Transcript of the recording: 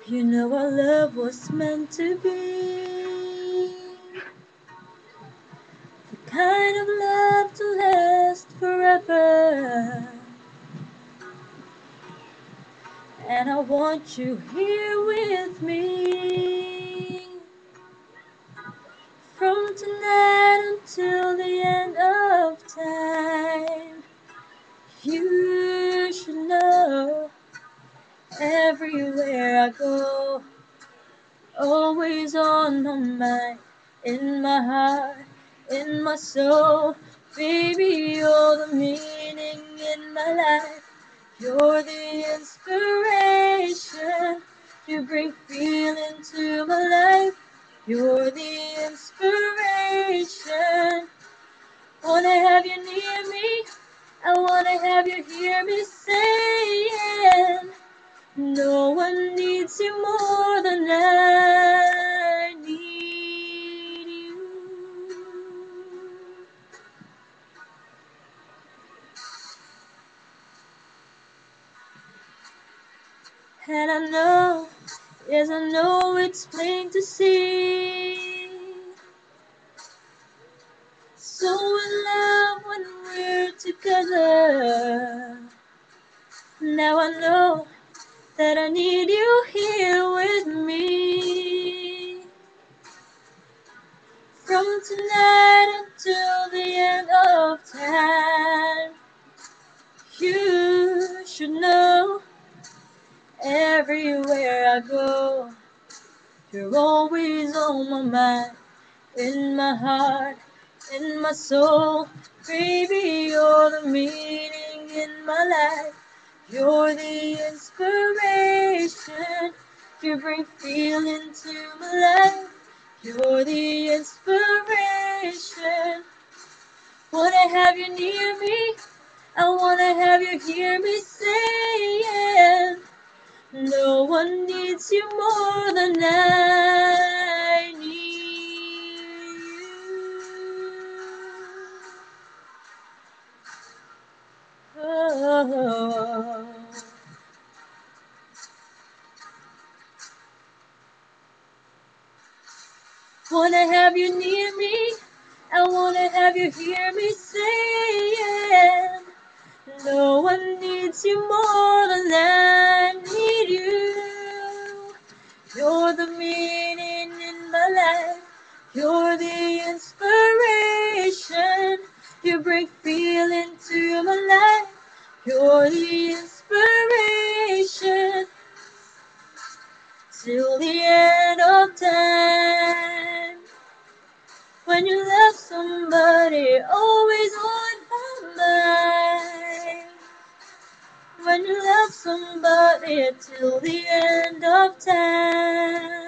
You know our love was meant to be the kind of love to last forever. And I want you here with me from tonight until the end of time. You should know everywhere I go, always on my mind, in my heart, in my soul. Baby, you're the meaning in my life. You're the inspiration. You bring feeling to my life. You're the inspiration. Wanna have you near me. I wanna have you hear me saying, no one needs you more than I need you. And I know, yes, I know it's plain to see. So in love when we're together. Now I know that I need you here with me. From tonight until the end of time. You should know everywhere I go, you're always on my mind, in my heart, in my soul. Baby, you're the meaning in my life. You're the inspiration. You bring feeling to my life. You're the inspiration. Wanna have you near me. I wanna have you hear me saying, no one needs you more than I need you. Oh. Wanna have you near me. I wanna have you hear me saying, no one needs you more than I need you. You're the meaning in my life. You're the inspiration. You bring feeling to my life. You're the inspiration till the end of time. When you love somebody, always on my mind. When you love somebody till the end of time.